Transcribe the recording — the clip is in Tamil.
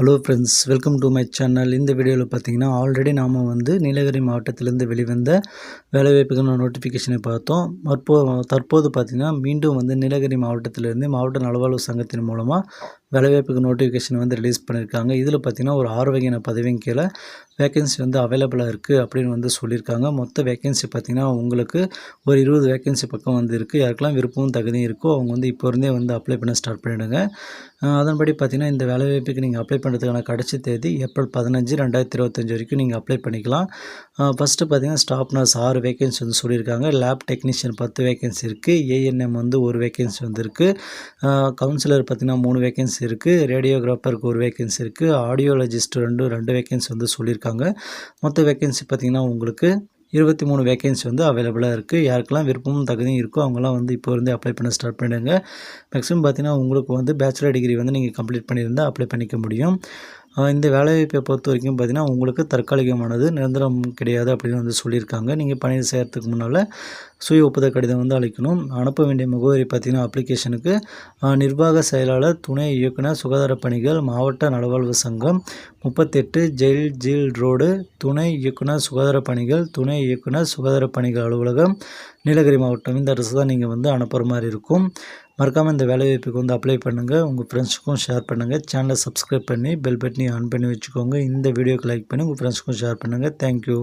Hello friends, welcome to my channel. இந்த வீடியோவில் பார்த்தீங்கன்னா ஆல்ரெடி நாம் வந்து நீலகிரி மாவட்டத்திலேருந்து வெளிவந்த வேலைவாய்ப்புக்கான நோட்டிஃபிகேஷனை பார்த்தோம். தற்போது பார்த்திங்கன்னா மீண்டும் வந்து நீலகிரி மாவட்டத்திலேருந்து மாவட்ட நலவாழ்வு சங்கத்தின் மூலமாக வேலைவாய்ப்புக்கு நோட்டிஃபிகேஷன் வந்து ரிலீஸ் பண்ணியிருக்காங்க. இதில் பார்த்திங்கன்னா ஒரு 6 வகையான பதவியின் கீழே வேக்கன்சி வந்து அவைலபிளாக இருக்குது அப்படின்னு வந்து சொல்லியிருக்காங்க. மொத்த வேக்கன்சி பார்த்திங்கன்னா உங்களுக்கு ஒரு 20 வேக்கன்சி பக்கம் வந்து இருக்குது. யாருக்கெல்லாம் விருப்பமும் தகுதியும் இருக்கோ அவங்க வந்து இப்போ இருந்தே வந்து அப்ளை பண்ண ஸ்டார்ட் பண்ணிவிடுங்க. அதன்படி பார்த்திங்கன்னா இந்த வேலைவாய்ப்புக்கு நீங்கள் அப்ளை பண்ணுறதுக்கான கடைசி தேதி ஏப்ரல் 15, 2025 வரைக்கும் நீங்கள் அப்ளை பண்ணிக்கலாம். ஃபஸ்ட்டு பார்த்திங்கன்னா ஸ்டாஃப் நர்ஸ் 6 வேக்கன்சி வந்து சொல்லியிருக்காங்க. லேப் டெக்னீஷியன் 10 வேக்கன்சி இருக்குது. ஏஎன்எம் வந்து 1 வேக்கன்சி வந்து இருக்குது. கவுன்சிலர் பார்த்திங்கன்னா 3 வேக்கன்சி இருக்குது. ரேடியோகிராஃபருக்கு 1 வேக்கன்சி இருக்குது. ஆடியோலஜிஸ்ட் 2 வேக்கன்சி வந்து சொல்லியிருக்காங்க. மொத்த வேக்கன்சி பார்த்திங்கன்னா உங்களுக்கு 23 வேக்கன்சி வந்து அவைலபிளாக இருக்குது. யாருக்கெல்லாம் விருப்பமும் தகுதியும் இருக்கோ அவங்களாம் வந்து இப்போ இருந்தே அப்ளை பண்ண ஸ்டார்ட் பண்ணிடுங்க. மேக்ஸிமம் பார்த்தீங்கன்னா உங்களுக்கு வந்து பேச்சுலர் டிகிரி வந்து நீங்கள் கம்ப்ளீட் பண்ணியிருந்தால் அப்ளை பண்ணிக்க முடியும். இந்த வேலைவாய்ப்பை பொறுத்த வரைக்கும் பார்த்தீங்கன்னா உங்களுக்கு தற்காலிகமானது, நிரந்தரம் கிடையாது அப்படின்னு வந்து சொல்லியிருக்காங்க. நீங்கள் பணி செய்கிறதுக்கு முன்னால் சுய ஒப்புதல் கடிதம் வந்து அளிக்கணும். அனுப்ப வேண்டிய முகவரி பார்த்தீங்கன்னா அப்ளிகேஷனுக்கு நிர்வாக செயலாளர், துணை இயக்குனர், சுகாதார பணிகள், மாவட்ட நலவாழ்வு சங்கம், 38 ஜெயில் ரோடு, துணை இயக்குனர் சுகாதார பணிகள், துணை இயக்குனர் சுகாதார பணிகள் அலுவலகம், நீலகிரி மாவட்டம். இந்த அட்ரஸ் தான் நீங்கள் வந்து அனுப்புகிற மாதிரி இருக்கும். மறக்காமல் இந்த வேலைவாய்ப்புக்கு வந்து அப்ளை பண்ணுங்கள். உங்கள் ஃப்ரெண்ட்ஸுக்கும் ஷேர் பண்ணுங்கள். சேனலை சப்ஸ்கிரைப் பண்ணி பெல் பட்டனை ஆன் பண்ணி வச்சுக்கோங்க. இந்த வீடியோக்கு லைக் பண்ணி உங்கள் ஃப்ரெண்ட்ஸுக்கும் ஷேர் பண்ணுங்கள். தேங்க்யூ.